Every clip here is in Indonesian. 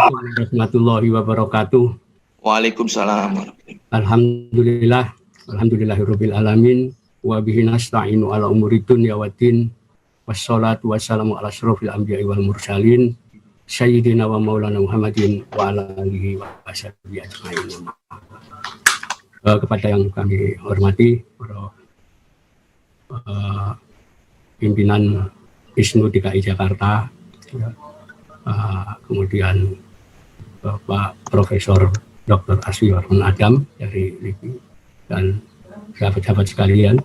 Assalamualaikum warahmatullahi wabarakatuh. Waalaikumsalam. Alhamdulillah, alhamdulillahirabbil alamin wa bihi nasta'inu ala umuri dunya waddin. Wassalatu wassalamu ala asyrofil anbiya'i wal mursalin sayyidina wa maulana Muhammadin wa ala alihi wa sahbihi ajmain. Kepada yang kami hormati para pimpinan ISNU DKI Jakarta, kemudian Bapak Profesor Dr. Aswiwarman Adam dari LIPI dan sahabat-sahabat sekalian.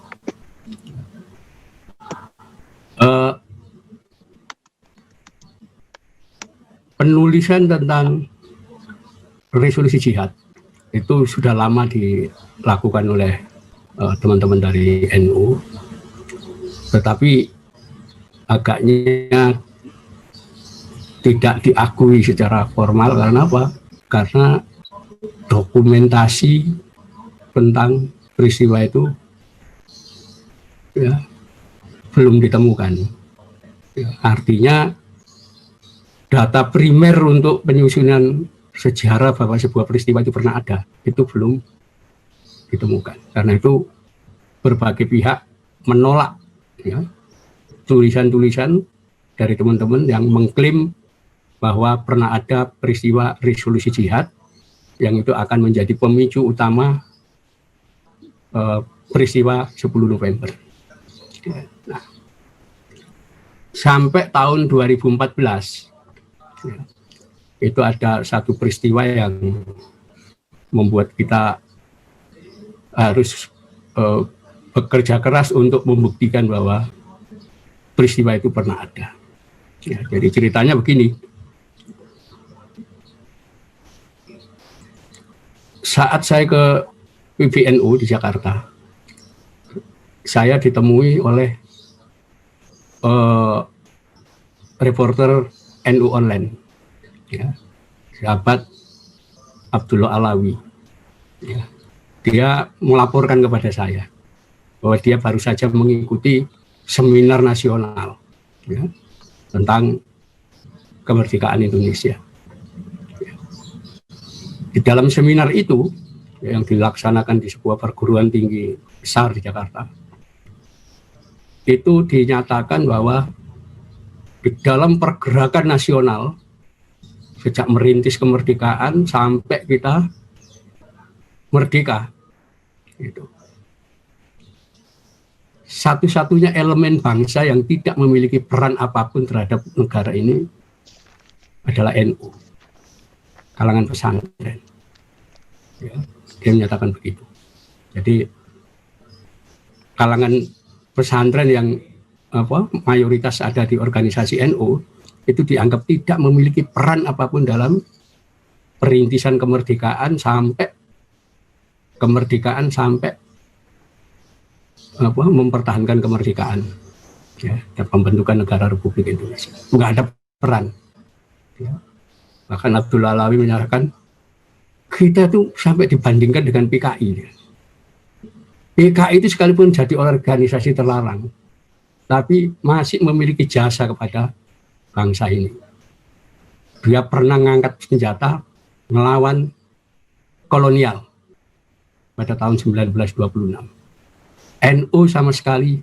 Penulisan tentang resolusi jihad itu sudah lama dilakukan oleh teman-teman dari NU, tetapi agaknya tidak diakui secara formal. Karena apa? Karena dokumentasi tentang peristiwa itu ya belum ditemukan. Ya, artinya data primer untuk penyusunan sejarah bahwa sebuah peristiwa itu pernah ada itu belum ditemukan. Karena itu berbagai pihak menolak ya tulisan-tulisan dari teman-teman yang mengklaim bahwa pernah ada peristiwa resolusi jihad yang itu akan menjadi pemicu utama peristiwa 10 November. Nah, sampai tahun 2014 ya, itu ada satu peristiwa yang membuat kita harus bekerja keras untuk membuktikan bahwa peristiwa itu pernah ada. Ya, jadi ceritanya begini. Saat saya ke PBNU di Jakarta, saya ditemui oleh reporter NU Online, ya, sahabat Abdullah Alawi. Ya, dia melaporkan kepada saya bahwa dia baru saja mengikuti seminar nasional ya, tentang kemerdekaan Indonesia. Di dalam seminar itu yang dilaksanakan di sebuah perguruan tinggi besar di Jakarta, itu dinyatakan bahwa di dalam pergerakan nasional sejak merintis kemerdekaan sampai kita merdeka, itu satu-satunya elemen bangsa yang tidak memiliki peran apapun terhadap negara ini adalah NU, kalangan pesantren. Ya, dia menyatakan begitu. Jadi kalangan pesantren yang mayoritas ada di organisasi NU itu dianggap tidak memiliki peran apapun dalam perintisan kemerdekaan sampai mempertahankan kemerdekaan ya, dan pembentukan negara Republik Indonesia. Nggak ada peran. Ya. Bahkan Abdullah Alawi menyatakan kita tuh sampai dibandingkan dengan PKI. PKI itu sekalipun jadi organisasi terlarang, tapi masih memiliki jasa kepada bangsa ini. Dia pernah mengangkat senjata melawan kolonial pada tahun 1926. NU sama sekali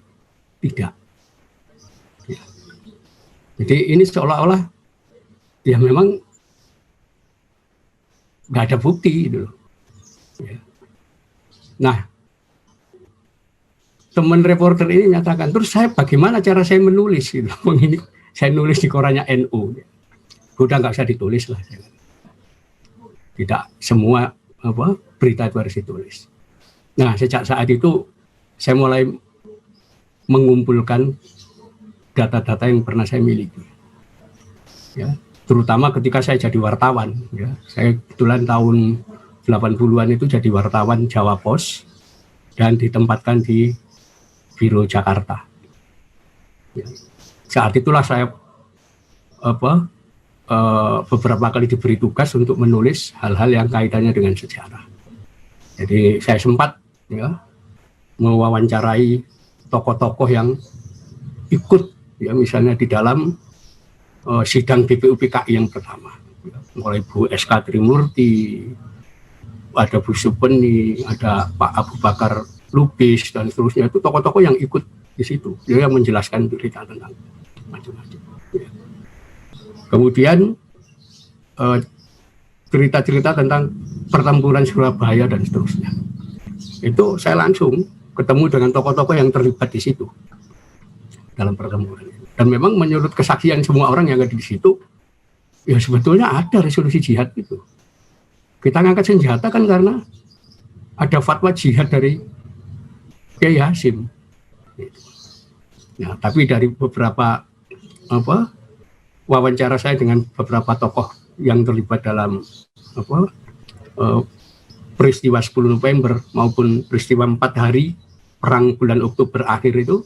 tidak. Ya. Jadi ini seolah-olah dia memang nggak ada bukti gitu. Ya. Nah, teman reporter ini menyatakan, terus saya bagaimana cara saya menulis gitu. Ini saya nulis di korannya NU. Udah nggak usah ditulis lah. Tidak semua berita itu harus ditulis. Nah, sejak saat itu saya mulai mengumpulkan data-data yang pernah saya miliki. Ya, terutama ketika saya jadi wartawan. Ya, saya kebetulan tahun 80-an itu jadi wartawan Jawa Pos dan ditempatkan di Biro Jakarta. Ya, saat itulah saya beberapa kali diberi tugas untuk menulis hal-hal yang kaitannya dengan sejarah. Jadi saya sempat ya mewawancarai tokoh-tokoh yang ikut ya misalnya di dalam sidang BPUPKI yang pertama. mulai Bu SK Trimurti, ada Bu Supeni, ada Pak Abu Bakar Lubis dan seterusnya, itu tokoh-tokoh yang ikut di situ, dia yang menjelaskan cerita tentang macam-macam. Kemudian cerita-cerita tentang pertempuran Surabaya dan seterusnya, itu saya langsung ketemu dengan tokoh-tokoh yang terlibat di situ dalam pertempuran. Dan memang menurut kesaksian semua orang yang ada di situ, ya sebetulnya ada resolusi jihad itu. Kita ngangkat senjata kan karena ada fatwa jihad dari Kiai Hasyim. Nah, tapi dari beberapa wawancara saya dengan beberapa tokoh yang terlibat dalam peristiwa 10 November maupun peristiwa 4 hari perang bulan Oktober akhir itu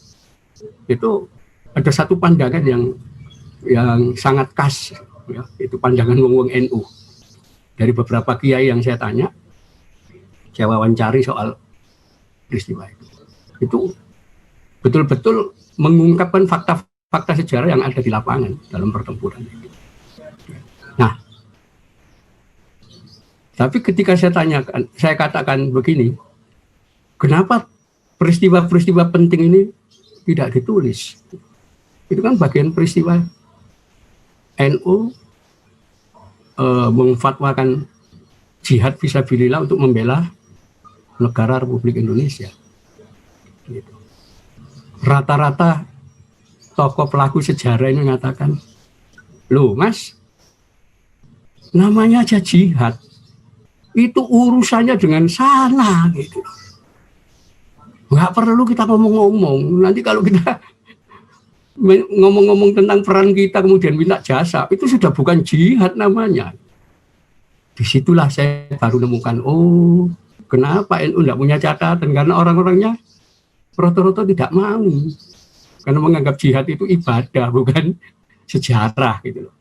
ada satu pandangan yang sangat khas, ya, itu pandangan wong NU. Dari beberapa kiai yang saya tanya, saya wawancari soal peristiwa itu betul-betul mengungkapkan fakta sejarah yang ada di lapangan dalam pertempuran itu. Nah, tapi ketika saya katakan begini, kenapa peristiwa-peristiwa penting ini tidak ditulis? Itu kan bagian peristiwa NU memfatwakan jihad fisabilillah untuk membela negara Republik Indonesia. Gitu. Rata-rata tokoh pelaku sejarah ini mengatakan, loh Mas, namanya aja jihad, itu urusannya dengan sana gitu. Nggak perlu kita ngomong-ngomong. Nanti kalau kita ngomong-ngomong tentang peran kita kemudian minta jasa, itu sudah bukan jihad namanya. Disitulah saya baru nemukan, oh kenapa NU tidak punya catatan, karena orang-orangnya roto-roto tidak mau, karena menganggap jihad itu ibadah bukan sejarah gitu loh.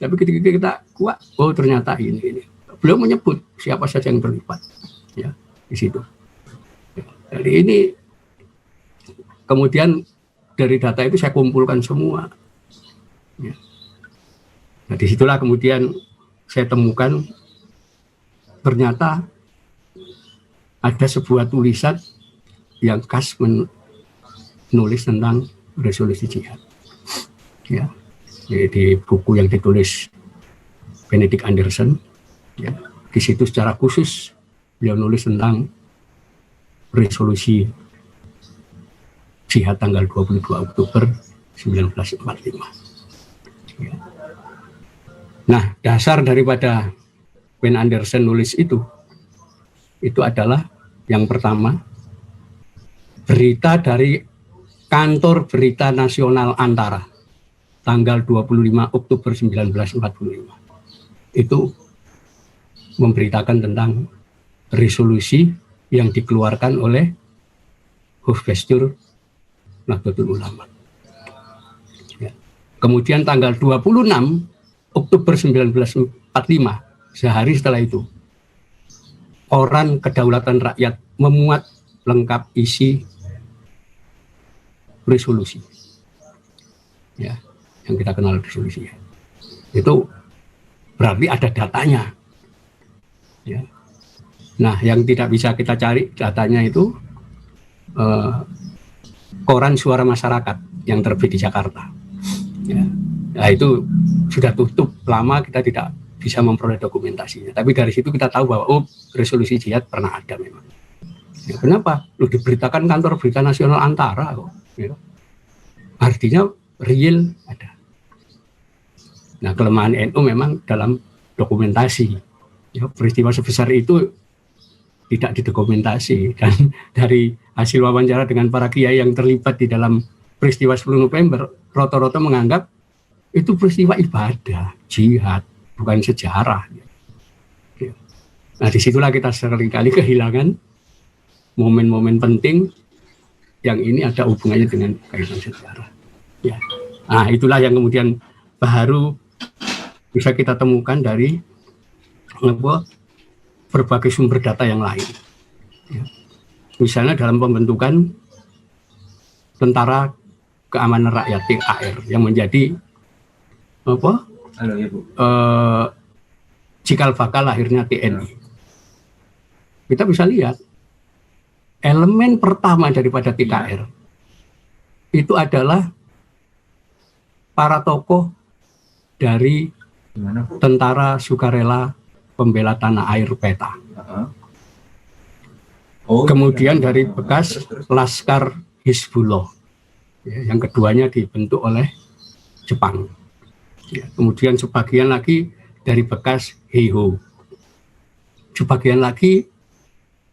Tapi ketika kita kuat, oh ternyata ini. Belum menyebut siapa saja yang terlibat ya di situ. Jadi ini kemudian dari data itu saya kumpulkan semua. Ya. Nah disitulah kemudian saya temukan ternyata ada sebuah tulisan yang khas menulis tentang resolusi jihad. Ya. Jadi di buku yang ditulis Benedict Anderson, ya, di situ secara khusus beliau nulis tentang resolusi jihad tanggal 22 Oktober 1945. Ya. Nah, dasar daripada Ben Anderson nulis itu adalah yang pertama, berita dari Kantor Berita Nasional Antara tanggal 25 Oktober 1945. Itu memberitakan tentang resolusi yang dikeluarkan oleh Hofgestur Nahdlatul Ulama. Ya. Kemudian tanggal 26 Oktober 1945, sehari setelah itu, Koran Kedaulatan Rakyat memuat lengkap isi resolusi. Ya, yang kita kenal resolusi. Itu berarti ada datanya. Ya. Nah, yang tidak bisa kita cari datanya itu Koran Suara Masyarakat yang terbit di Jakarta. Ya. Nah, itu sudah tutup lama, kita tidak bisa memperoleh dokumentasinya. Tapi dari situ kita tahu bahwa resolusi jihad pernah ada memang. Ya, kenapa? Diberitakan Kantor Berita Nasional Antara kok. Ya. Artinya real ada. Nah, kelemahan NU memang dalam dokumentasi. Ya, peristiwa sebesar itu tidak didokumentasi, dan dari hasil wawancara dengan para kiai yang terlibat di dalam peristiwa 10 November, rata-rata menganggap itu peristiwa ibadah, jihad, bukan sejarah. Nah, disitulah kita seringkali kehilangan momen-momen penting yang ini ada hubungannya dengan kaitan sejarah. Ya. Nah, itulah yang kemudian baru bisa kita temukan dari berbagai sumber data yang lain. Ya. Misalnya dalam pembentukan Tentara Keamanan Rakyat TKR yang menjadi Halo ya Bu. Cikal bakal lahirnya TNI. Kita bisa lihat elemen pertama daripada TKR itu adalah para tokoh dari Gimana Bu? tentara sukarela pembela tanah air PETA. Oh, Kemudian iya. dari bekas Laskar Hizbullah, ya, yang keduanya dibentuk oleh Jepang. Ya, kemudian sebagian lagi dari bekas Heiho, sebagian lagi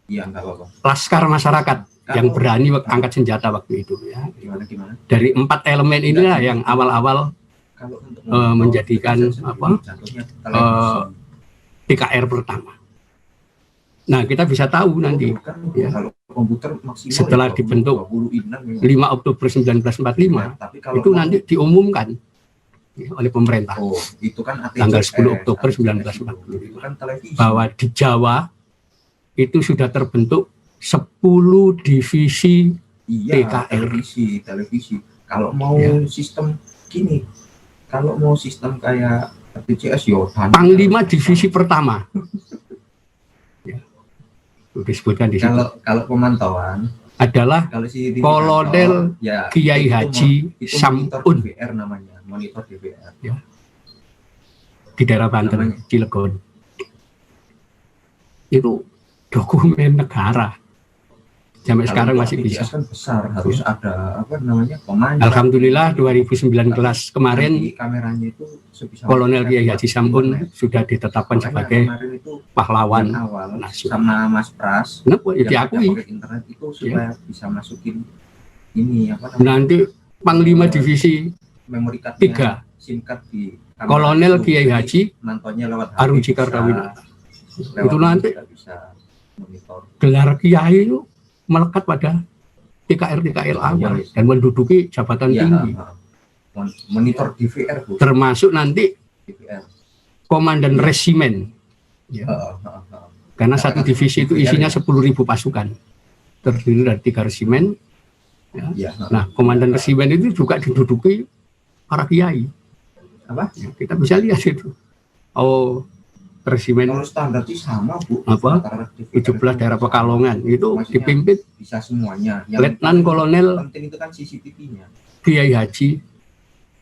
Iya, nggak apa-apa. Laskar masyarakat yang berani angkat senjata waktu itu. Ya. Gimana? Dari 4 elemen inilah yang awal-awal Kalau untuk menjadikan apa jatuhnya TKR pertama. Nah, kita bisa tahu nanti ya, kalau komputer maksimal setelah dibentuk 5 Oktober 1945 itu nanti diumumkan ya, oleh pemerintah itu kan tanggal 10 Oktober 1945 kan bahwa di Jawa itu sudah terbentuk 10 divisi TKR. Televisi. Kalau mau sistem gini, kalau mau sistem kayak RTCS Panglima divisi pertama. Ya. Disebutkan di situ. Kalau pemantauan adalah Kolonel Kiai Haji Samun, DVR namanya, monitor DVR. Ya. Di daerah Banten, Cilegon. Itu dokumen negara. Sampai sekarang masih bisa. Kan besar, harus ada apa namanya pemain. Alhamdulillah 2019 kemarin kameranya itu Kolonel Kiai Haji Samun sudah ditetapkan sebagai pahlawan nasional sama Mas Pras. Diakui internet itu supaya bisa masukin ini apa namanya? Nanti Panglima Divisi memori card 3 SIM card di Kolonel Kiai Haji nontonnya lewat Aruji Kartawinata. Itu nanti bisa monitor. Gelar Kiai itu melekat pada TKR awal dan menduduki jabatan tinggi. Monitor DVR, Bu. Termasuk nanti DVR. Komandan resimen. Ya. Karena satu divisi itu isinya 10.000 pasukan. Terdiri dari 3 resimen. Ya. Nah, komandan resimen itu juga diduduki para kiai. Apa? Ya, kita bisa lihat itu. Oh, resimen kalau standar itu sama Bu, apa 17 daerah Pekalongan itu maksudnya dipimpin bisa semuanya. Letnan Kolonel penting itu kan CCTV-nya. Kiai Haji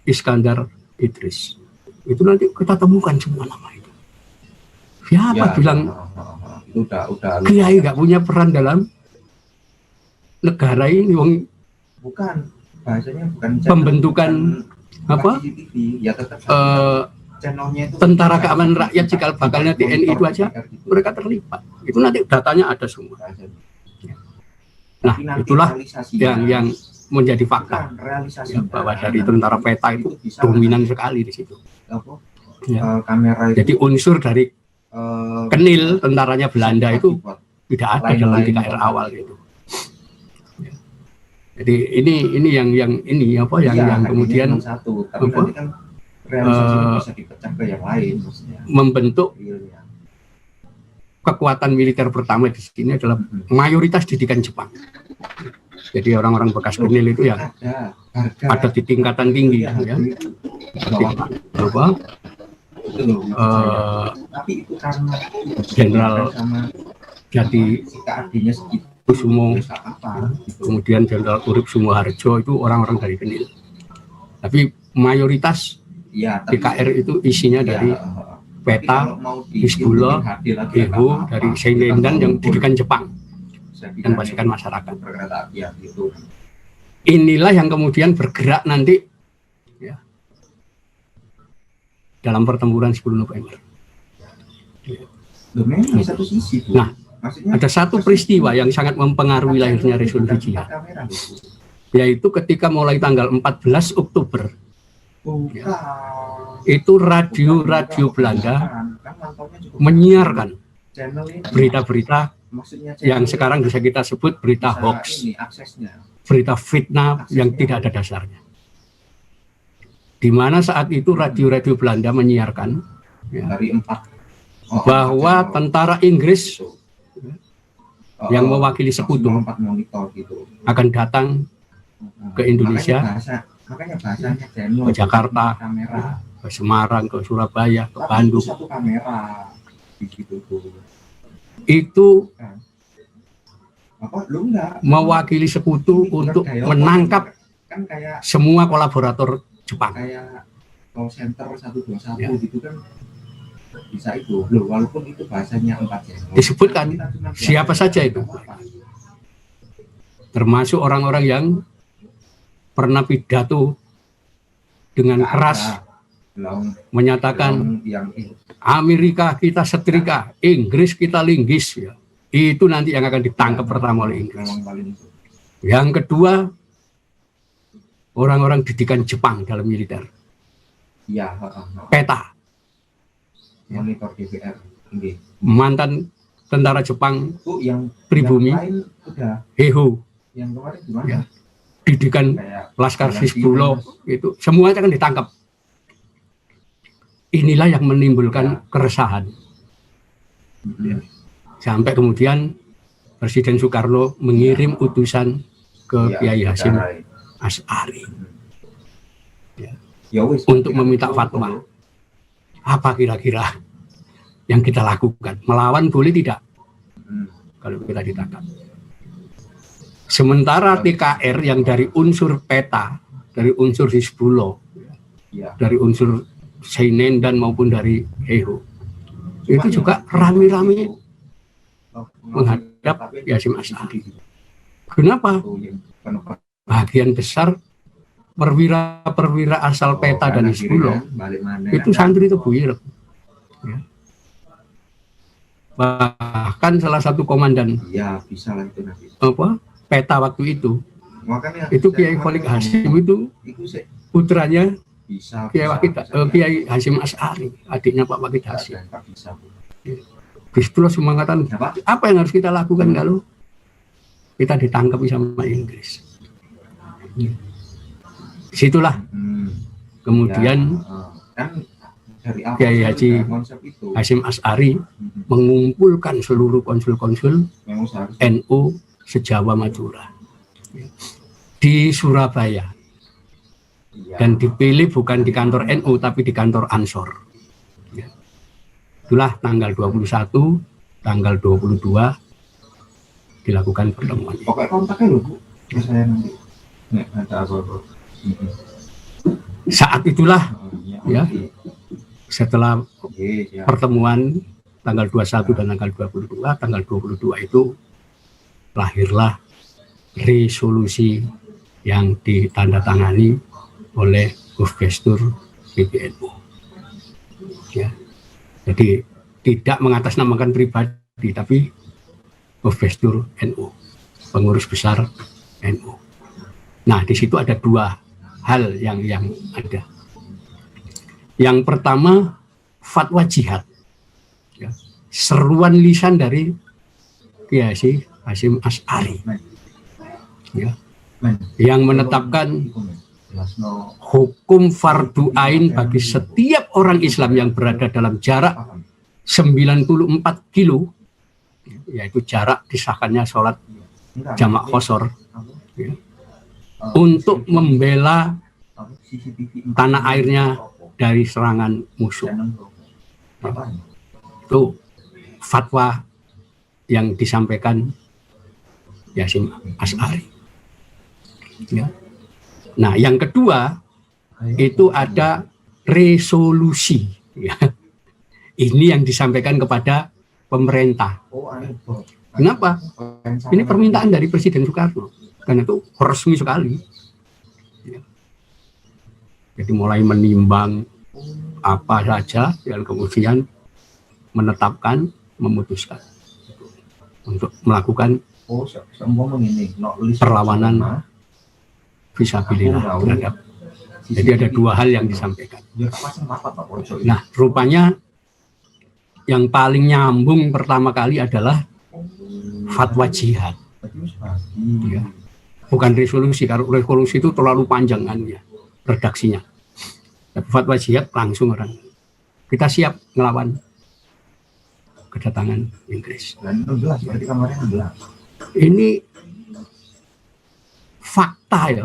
Iskandar Idris. Itu nanti kita temukan semua nama itu. Siapa bilang itu udah Kiai nggak punya peran dalam negara ini? Bukan bahasanya bukan pembentukan apa CCTV, ya tetap channelnya itu tentara keamanan rakyat cikal bakalnya TNI itu aja mereka terlibat. Itu nanti datanya ada semua. Nah, itulah yang menjadi fakta ya, bahwa dari tentara PETA itu dominan sekali di situ. Ya. Kamera itu, jadi unsur dari Kenil tentaranya Belanda itu tidak ada dalam TKR awal itu. Ya. Jadi ini yang kemudian bisa dipecah ke yang lain, maksudnya. Membentuk kekuatan militer pertama di sini adalah mayoritas didikan Jepang. Jadi orang-orang bekas Kenil itu ya ada di tingkatan tinggi ya. Jenderal Jati Kusumo, kemudian Jenderal Urip Sumoharjo itu orang-orang dari Kenil. Tapi mayoritas TKR itu isinya dari PETA, Hizbullah, Heiho, dari Seilendan yang didikan Jepang dan pasukan masyarakat. Inilah yang kemudian bergerak nanti ya, dalam pertempuran 10 November. Nah, ada satu peristiwa yang sangat mempengaruhi lahirnya Resolusi Jihad, yaitu ketika mulai tanggal 14 Oktober ya, itu radio Belanda menyiarkan berita-berita yang sekarang bisa kita sebut berita hoax, berita fitnah yang tidak ada dasarnya. Di mana saat itu radio Belanda menyiarkan ya, bahwa tentara Inggris yang mewakili sekutu akan datang ke Indonesia, makanya bahasanya ke Jakarta, ke Semarang, ke Surabaya, ke Tapi Bandung. itu satu kamera begitu tuh. Itu Apa lu enggak mewakili sekutu ini bukan untuk kayak menangkap kan kayak semua kolaborator Jepang. call center 121 Ya. gitu kan bisa itu loh, walaupun itu bahasanya 4 channel. Disebutkan Kita cuma siapa belajar saja itu. apa-apa. Termasuk orang-orang yang pernah pidato dengan Nggak keras ada. Belum menyatakan yang Amerika kita setrika, Inggris kita linggis, ya. Itu nanti yang akan ditangkap pertama oleh Inggris. memang paling itu. Yang kedua, orang-orang didikan Jepang dalam militer. Iya, PETA, monitor DPR. Oke. mantan tentara Jepang Itu yang pribumi, yang lain udah, Heiho, yang kemarin gimana? Ya. didikan Kayak Laskar Jalan Hizbullah, Timus. itu semuanya akan ditangkap. Inilah yang menimbulkan keresahan. Mm-mm. Sampai kemudian Presiden Soekarno mengirim utusan ke Iya, Kiai Hasyim secara- Asy'ari Ya wis, untuk meminta kita- fatwa. Apa kira-kira yang kita lakukan? Melawan boleh tidak Hmm. kalau kita ditangkap? Sementara TKR yang dari unsur PETA, dari unsur Hizbullah, Iya. dari unsur Seinendan maupun dari Heiho, itu juga rame-rame menghadap Hasyim Asy'ari. Kenapa? Bagian besar perwira-perwira asal PETA dan Hizbullah itu santri itu buyur. Ya. Bahkan salah satu komandan Iya, bisa lah itu nanti. PETA waktu itu Makanya itu saya Kiai kemarin Khalid Hasyim itu itu sih putranya bisa. Kiai Hasyim Asy'ari, adiknya Pak Wakid Hasyim. Bisa. Itulah semangatan Apa? apa yang harus kita lakukan kalau kita ditangkap sama Inggris. Disitulah kemudian Kan dari awal Kiai Haji konsep itu Hasyim Asy'ari mengumpulkan seluruh konsul-konsul memang seharusnya NU se-Jawa Madura di Surabaya, iya. dan dipilih bukan di kantor NU tapi di kantor Ansor. Ya. Itulah tanggal 21, tanggal 22 dilakukan pertemuan. Pokoknya kontaknya loh Bu, ke saya nanti. Nek ada apa-apa. Saat itulah Ya. oke. setelah Oke, siap. pertemuan tanggal 21 dan tanggal 22 itu lahirlah resolusi yang ditandatangani oleh Gufgestur PBNU. Ya. Jadi tidak mengatasnamakan pribadi, tapi Gufgestur NU, pengurus besar NU. Nah, di situ ada dua hal yang ada. Yang pertama, fatwa jihad, ya. Seruan lisan dari Kiai Hasyim Asy'ari, ya, yang menetapkan hukum fardu ain bagi setiap orang Islam yang berada dalam jarak 94 kilo, yaitu jarak disahkannya sholat jamak qashar, ya, untuk membela tanah airnya dari serangan musuh. Itu fatwa yang disampaikan Hasyim Asy'ari. Ya. Nah, yang kedua itu ada resolusi. Ya. Ini yang disampaikan kepada pemerintah. Kenapa? Ini permintaan dari Presiden Soekarno, karena itu resmi sekali. Ya. Jadi mulai menimbang apa saja dan kemudian menetapkan, memutuskan untuk melakukan perlawanan fisabilillah terhadap. Jadi ada dua hal yang disampaikan. Nah, rupanya yang paling nyambung pertama kali adalah fatwa jihad. Ya. Bukan resolusi, karena resolusi itu terlalu panjang kan ya, redaksinya. Tapi fatwa jihad langsung orang. Kita siap ngelawan kedatangan Inggris. Ini fakta ya,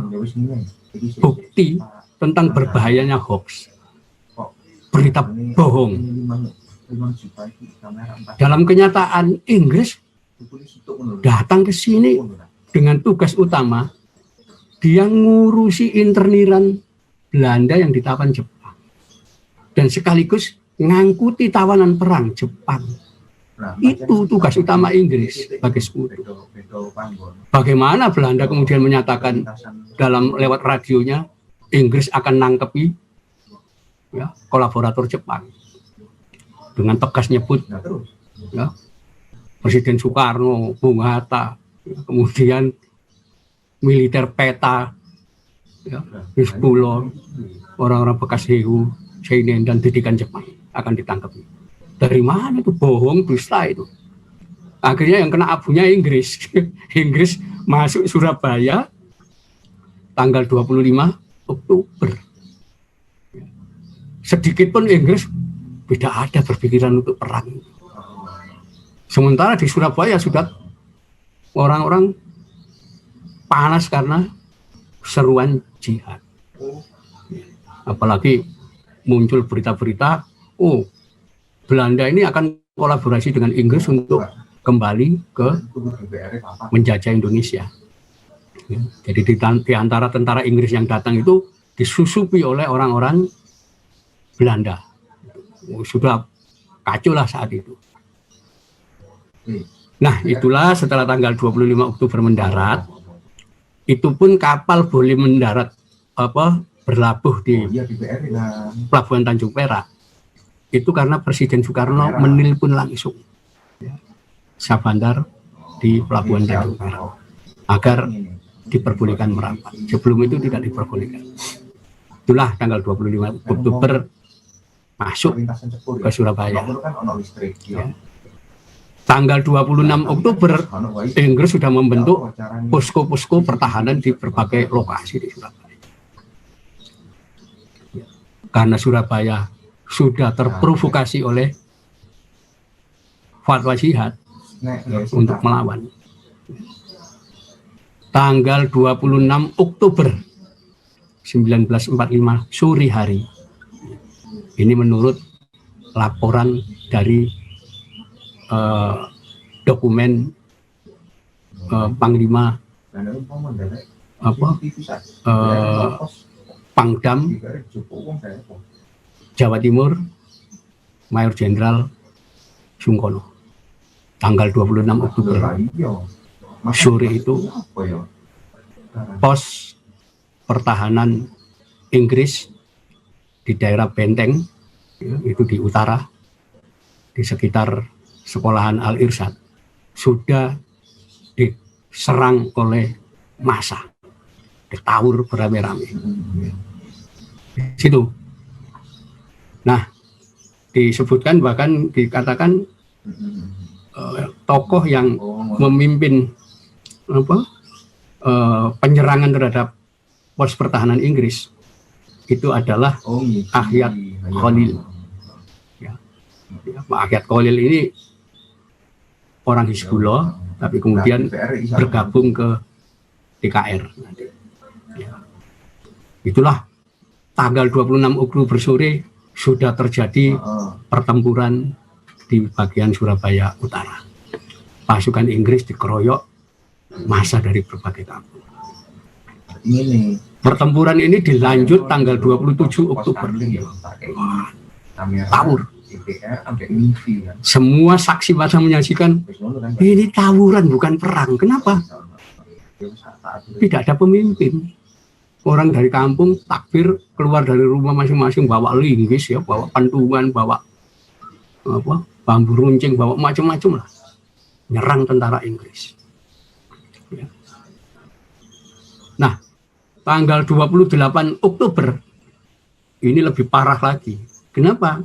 bukti tentang berbahayanya hoax. berita bohong. Dalam kenyataan Inggris datang ke sini dengan tugas utama dia ngurusi interniran Belanda yang ditawan Jepang dan sekaligus ngangkuti tawanan perang Jepang. Itu tugas utama Inggris sebagai sekutu. Bagaimana Belanda kemudian menyatakan dalam lewat radionya Inggris akan nangkepi ya, kolaborator Jepang dengan tegas nyebut ya, Presiden Soekarno, Bung Hatta, ya, kemudian militer peta, ya, Hizbullah, orang-orang bekas Hehu, Seinen dan didikan Jepang akan ditangkap. Dari mana itu? Bohong, dusta itu. Akhirnya yang kena abunya Inggris. Inggris masuk Surabaya tanggal 25 Oktober. Sedikit pun Inggris tidak ada berpikiran untuk perang. Sementara di Surabaya sudah orang-orang panas karena seruan jihad. Apalagi muncul berita-berita, oh Belanda ini akan kolaborasi dengan Inggris untuk kembali ke menjajah Indonesia. Jadi di antara tentara Inggris yang datang itu disusupi oleh orang-orang Belanda. Sudah kacau lah saat itu. Nah itulah setelah tanggal 25 Oktober mendarat, itu pun kapal boleh mendarat berlabuh di Pelabuhan Tanjung Perak. Itu karena Presiden Soekarno menelpon langsung Syahbandar di Pelabuhan Tanjung Perak agar diperbolehkan merapat. Sebelum itu tidak diperbolehkan. Itulah tanggal 25 Oktober masuk ke Surabaya. Ya. Tanggal 26 Oktober Inggris sudah membentuk posko-posko pertahanan di berbagai lokasi di Surabaya. Karena Surabaya sudah terprovokasi oleh fatwa jihad untuk melawan. Tanggal 26 Oktober 1945 sore hari. Ini menurut laporan dari dokumen Panglima Pangdam Jawa Timur Mayor Jenderal Sungkono. Tanggal 26 Oktober sore itu pos pertahanan Inggris di daerah Benteng itu di utara di sekitar sekolahan Al-Irsyad sudah diserang oleh massa, ditawur beramai-ramai di situ. Nah, disebutkan bahkan dikatakan tokoh yang memimpin penyerangan terhadap pos pertahanan Inggris itu adalah Ahyad Khalil. Ya. Ahyad Khalil ini orang Hizbullah, tapi kemudian bergabung ke DKR. Ya. Itulah tanggal 26 Oktober sore sudah terjadi pertempuran di bagian Surabaya Utara. Pasukan Inggris dikeroyok massa dari berbagai kampung. Pertempuran ini dilanjut tanggal 27 Oktober. Wah, tawur. Semua saksi mata menyaksikan ini tawuran bukan perang. Kenapa? Tidak ada pemimpin. Orang dari kampung takbir keluar dari rumah masing-masing bawa linggis ya, bawa pantungan, bawa bambu runcing, bawa macam-macam lah, nyerang tentara Inggris. Ya. Nah, tanggal 28 Oktober ini lebih parah lagi. Kenapa?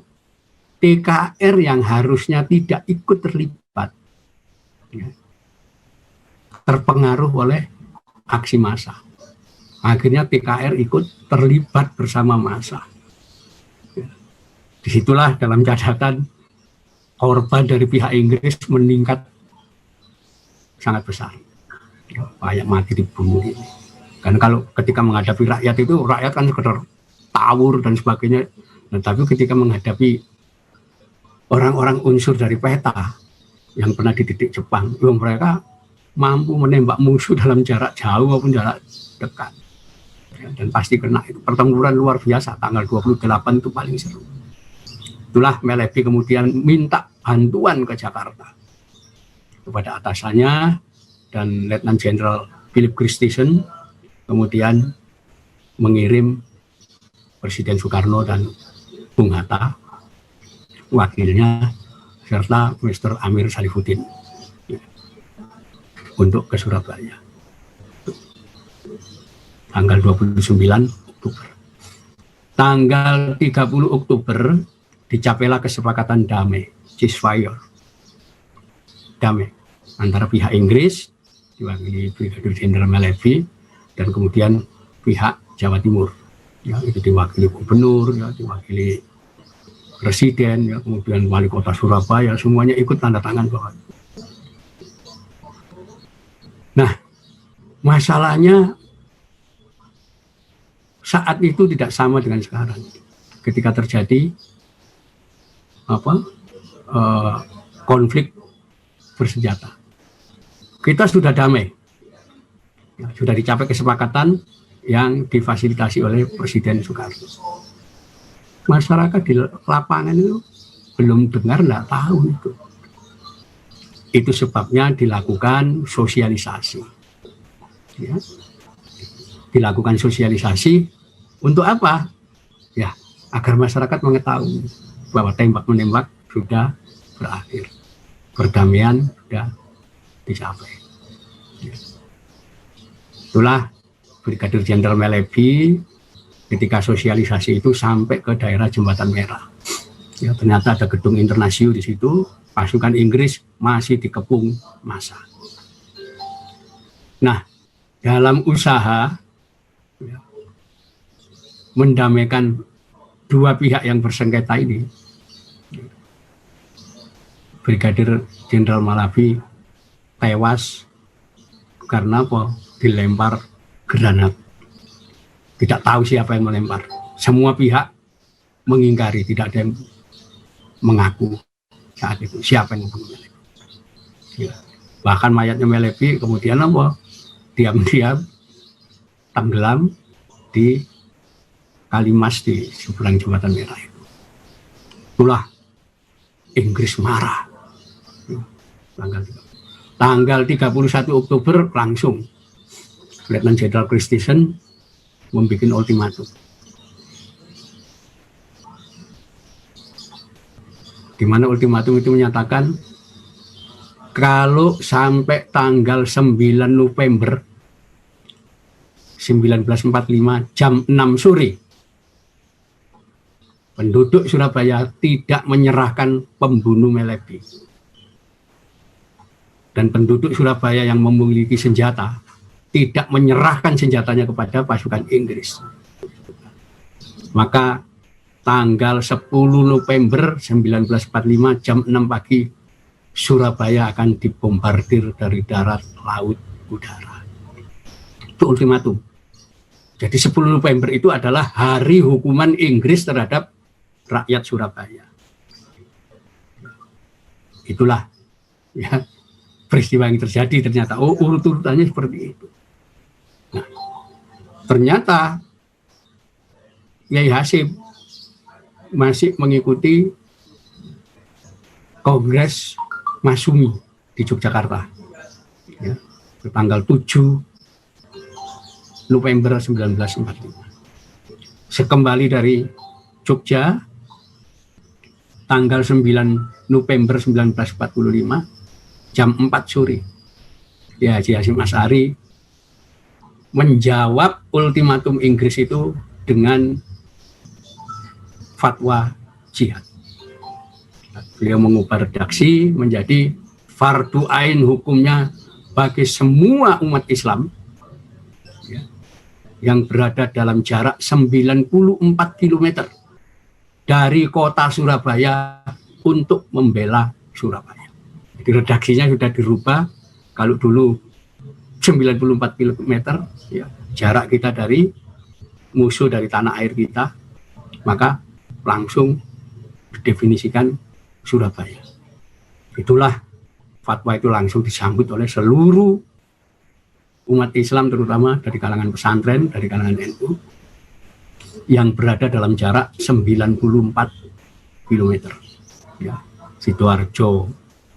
DKR yang harusnya tidak ikut terlibat ya, terpengaruh oleh aksi massa. Akhirnya TKR ikut terlibat bersama massa. Disitulah dalam catatan korban dari pihak Inggris meningkat sangat besar. Banyak mati dibunuh. Karena kalau ketika menghadapi rakyat itu, rakyat kan sekedar tawur dan sebagainya, Nah, tapi ketika menghadapi orang-orang unsur dari peta yang pernah dididik Jepang, mereka mampu menembak musuh dalam jarak jauh maupun jarak dekat. Dan pasti kena. Itu pertempuran luar biasa, tanggal 28 itu paling seru. Itulah Malepi kemudian minta bantuan ke Jakarta kepada atasannya, dan Letnan Jenderal Philip Christison kemudian mengirim Presiden Soekarno dan Bung Hatta, wakilnya, serta Mr. Amir Salifuddin untuk ke Surabaya. Tanggal 29 Oktober. Tanggal 30 Oktober dicapailah kesepakatan damai, ceasefire, damai antara pihak Inggris diwakili Brigadir Jenderal Malepi dan kemudian pihak Jawa Timur, ya, itu diwakili gubernur, ya, diwakili presiden, ya, kemudian wali kota Surabaya, semuanya ikut tanda tangan bahwa. Nah, masalahnya saat itu tidak sama dengan sekarang. Ketika terjadi konflik bersenjata, kita sudah damai, ya, sudah dicapai kesepakatan yang difasilitasi oleh Presiden Soekarno. Masyarakat di lapangan itu belum dengar, nggak tahu itu. Itu sebabnya dilakukan sosialisasi, ya. Dilakukan sosialisasi untuk apa? Ya, agar masyarakat mengetahui bahwa tembak-menembak sudah berakhir, perdamaian sudah dicapai. Ya. Itulah Brigadir Jenderal Malepi ketika sosialisasi itu sampai ke daerah Jembatan Merah. Ya, ternyata ada gedung Internasio di situ, pasukan Inggris masih dikepung massa. Nah, dalam usaha, ya, mendamaikan dua pihak yang bersengketa ini, Brigadir Jenderal Malepi tewas karena apa? Dilempar granat. Tidak tahu siapa yang melempar. Semua pihak mengingkari, tidak ada yang mengaku saat itu siapa yang membunuh Malepi. Ya. Bahkan mayatnya Malepi kemudian apa? Diam-diam tenggelam di Kalimas di seberang Jembatan Merah itu. Itulah Inggris marah. Tanggal 31 Oktober langsung Letnan Jenderal Christison membuat ultimatum, di mana ultimatum itu menyatakan kalau sampai tanggal 9 November 1945 jam 6 sore penduduk Surabaya tidak menyerahkan pembunuh Malepi, dan penduduk Surabaya yang memiliki senjata tidak menyerahkan senjatanya kepada pasukan Inggris, maka tanggal 10 November 1945 jam 6 pagi Surabaya akan dibombardir dari darat, laut, udara. Itu ultimatum. Jadi 10 November itu adalah hari hukuman Inggris terhadap rakyat Surabaya. Itulah, ya, peristiwa yang terjadi. Ternyata urut-urutannya seperti itu. Nah, ternyata Kiai Hasyim masih mengikuti Kongres Masumi di Yogyakarta, ya, tanggal 7 November 1945. Sekembali dari Jogja tanggal 9 November 1945 jam 4 sore, ya, Haji Hasyim Asy'ari menjawab ultimatum Inggris itu dengan fatwa jihad. Beliau mengubah redaksi menjadi fardu ain hukumnya bagi semua umat Islam, ya, yang berada dalam jarak 94 km dari kota Surabaya untuk membela Surabaya. Jadi redaksinya sudah dirubah. Kalau dulu 94 km, ya, jarak kita dari musuh, dari tanah air kita, maka langsung didefinisikan Surabaya. Itulah fatwa itu langsung disambut oleh seluruh umat Islam, terutama dari kalangan pesantren, dari kalangan NU yang berada dalam jarak 94 km. Ya, Sidoarjo,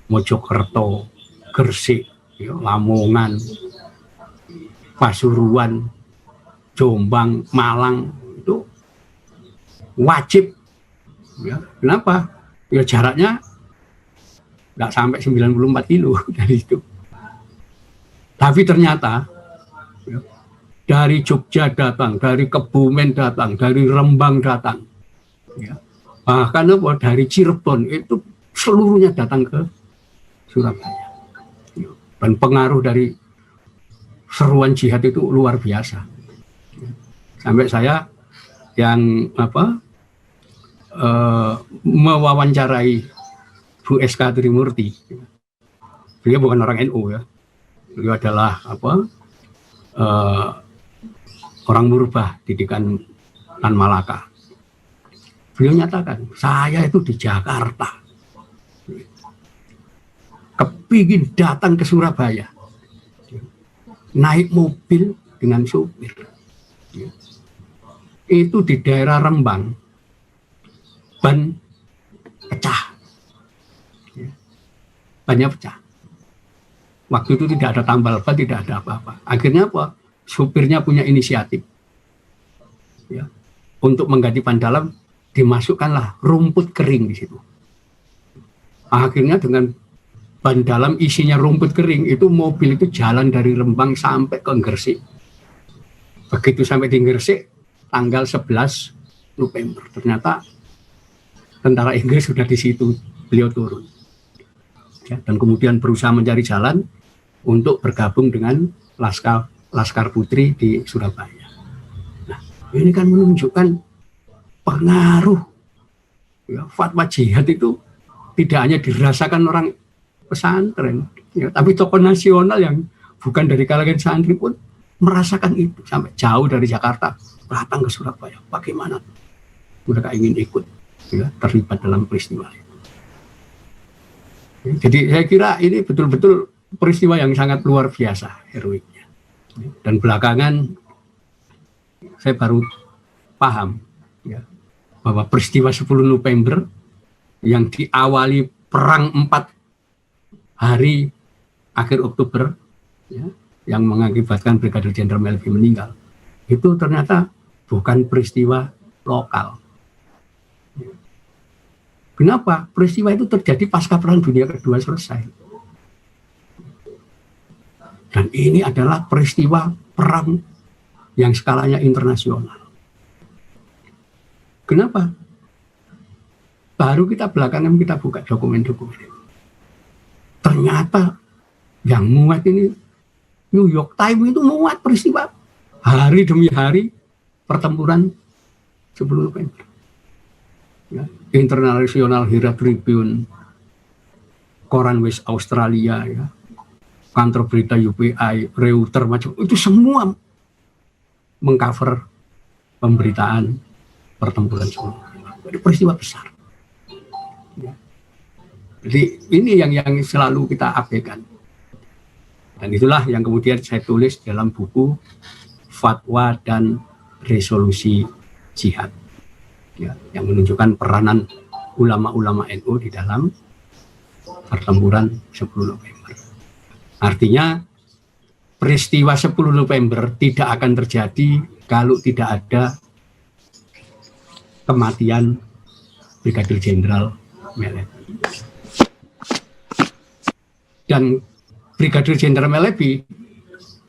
Mojokerto, Gresik, ya, Lamongan, Pasuruan, Jombang, Malang itu wajib. Ya, kenapa? Ya jaraknya nggak sampai 94 kilo dari itu. Tapi ternyata ya, dari Jogja datang, dari Kebumen datang, dari Rembang datang, ya. Bahkan apa, dari Cirebon itu seluruhnya datang ke Surabaya. Ya. Dan pengaruh dari seruan jihad itu luar biasa. Ya. Sampai saya yang mewawancarai Bu SK Trimurti. Beliau bukan orang NU ya. Beliau adalah orang Murbah didikan Tan Malaka. Beliau nyatakan, saya itu di Jakarta, kepingin datang ke Surabaya, naik mobil dengan supir. Itu di daerah Rembang, ban pecah, bannya pecah. Waktu itu tidak ada tambal ban, tidak ada apa-apa. Akhirnya apa? Supirnya punya inisiatif, ya, untuk mengganti ban dalam, dimasukkanlah rumput kering di situ. Akhirnya dengan ban dalam isinya rumput kering, itu mobil itu jalan dari Rembang sampai ke Gresik. Begitu sampai di Gresik, tanggal 11 November, ternyata tentara Inggris sudah di situ, beliau turun. Ya, dan kemudian berusaha mencari jalan untuk bergabung dengan Laskar Putri di Surabaya. Nah, ini kan menunjukkan pengaruh ya, fatwa jihad itu tidak hanya dirasakan orang pesantren, ya, tapi tokoh nasional yang bukan dari kalangan santri pun merasakan itu, sampai jauh dari Jakarta datang ke Surabaya. Bagaimana mereka ingin ikut ya, terlibat dalam peristiwa itu. Jadi saya kira ini betul-betul peristiwa yang sangat luar biasa heroiknya. Dan belakangan saya baru paham ya, bahwa peristiwa 10 November yang diawali perang 4 hari akhir Oktober ya, yang mengakibatkan Brigadir Jenderal Melvi meninggal, itu ternyata bukan peristiwa lokal. Kenapa? Peristiwa itu terjadi pasca Perang Dunia Kedua selesai. Dan ini adalah peristiwa perang yang skalanya internasional. Kenapa? Baru kita belakangan kita buka dokumen-dokumen. Ternyata yang muat ini New York Times itu muat peristiwa hari demi hari pertempuran 10 November. Ya, International Herald Tribune, koran West Australia, ya, kantor berita UPI, Reuters, macam itu semua mengcover pemberitaan pertempuran 10 November. Jadi peristiwa besar. Ya. Jadi ini yang selalu kita abaikan. Dan itulah yang kemudian saya tulis dalam buku Fatwa dan Resolusi Jihad. Ya, yang menunjukkan peranan ulama-ulama NU di dalam pertempuran 10 November. Artinya peristiwa 10 November tidak akan terjadi kalau tidak ada kematian Brigadir Jenderal Melebi. Dan Brigadir Jenderal Melebi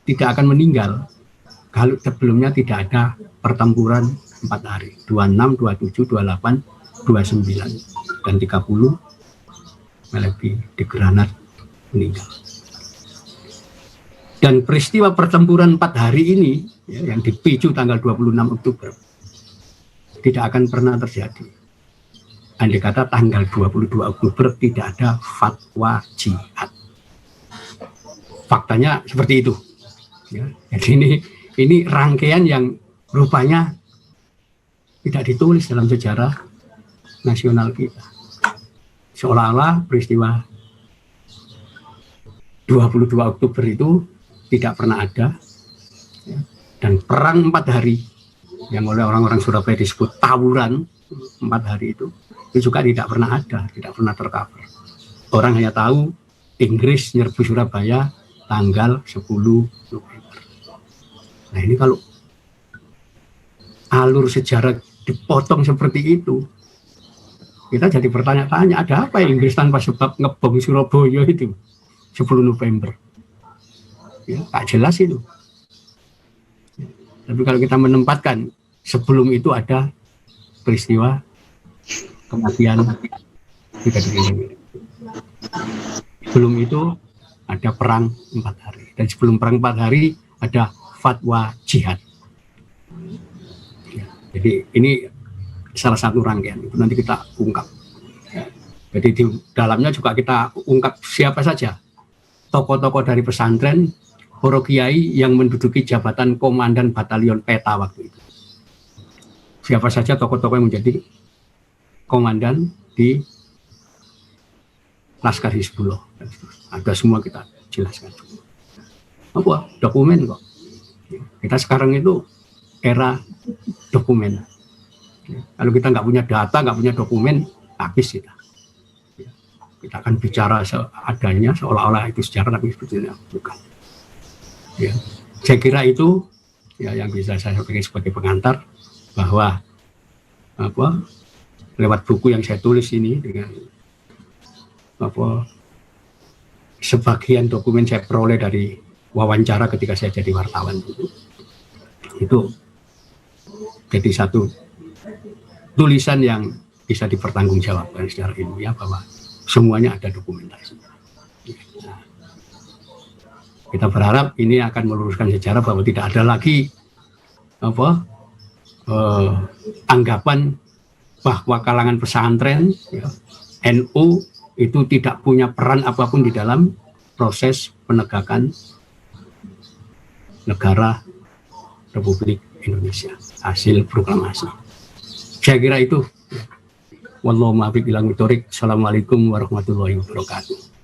tidak akan meninggal kalau sebelumnya tidak ada pertempuran 4 hari, 26, 27, 28, 29, dan 30 Melebi di Granat meninggal. Dan peristiwa pertempuran 4 hari ini ya, yang dipicu tanggal 26 Oktober tidak akan pernah terjadi. Andai kata tanggal 22 Oktober tidak ada fatwa jihad. Faktanya seperti itu. Ya, jadi ini rangkaian yang rupanya tidak ditulis dalam sejarah nasional kita. Seolah-olah peristiwa 22 Oktober itu tidak pernah ada, ya. Dan perang 4 hari yang oleh orang-orang Surabaya disebut tawuran 4 hari itu juga tidak pernah ada, tidak pernah tercover. Orang hanya tahu Inggris nyerbu Surabaya tanggal 10 November. Nah ini kalau alur sejarah dipotong seperti itu, kita jadi bertanya-tanya, ada apa Inggris tanpa sebab ngebom Surabaya itu 10 November? Ya, tak jelas itu. Tapi kalau kita menempatkan sebelum itu ada peristiwa kematian Brigadir Yosua. Sebelum itu ada perang 4 hari. Dan sebelum perang 4 hari ada fatwa jihad. Ya, jadi ini salah satu rangkaian. Itu nanti kita ungkap. Ya, jadi di dalamnya juga kita ungkap siapa saja tokoh-tokoh dari pesantren, para kiai yang menduduki jabatan komandan batalion peta waktu itu. Siapa saja tokoh-tokoh yang menjadi komandan di Laskar Hizbullah. Ada semua kita jelaskan. Apa? Dokumen kok. Kita sekarang itu era dokumen. Kalau kita nggak punya data, nggak punya dokumen, habis kita. Kita akan bicara seadanya, seolah-olah itu sejarah, tapi sebetulnya bukan. Ya, saya kira itu ya yang bisa saya sampaikan sebagai pengantar, bahwa apa, lewat buku yang saya tulis ini dengan apa, sebagian dokumen saya peroleh dari wawancara ketika saya jadi wartawan itu jadi satu tulisan yang bisa dipertanggungjawabkan secara ilmiah bahwa semuanya ada dokumentasi. Nah, kita berharap ini akan meluruskan sejarah bahwa tidak ada lagi apa anggapan bahwa kalangan pesantren ya, NU itu tidak punya peran apapun di dalam proses penegakan negara Republik Indonesia hasil proklamasi. Saya kira itu. Wallahu muwaffiq ila aqwamit thoriq. Assalamualaikum warahmatullahi wabarakatuh.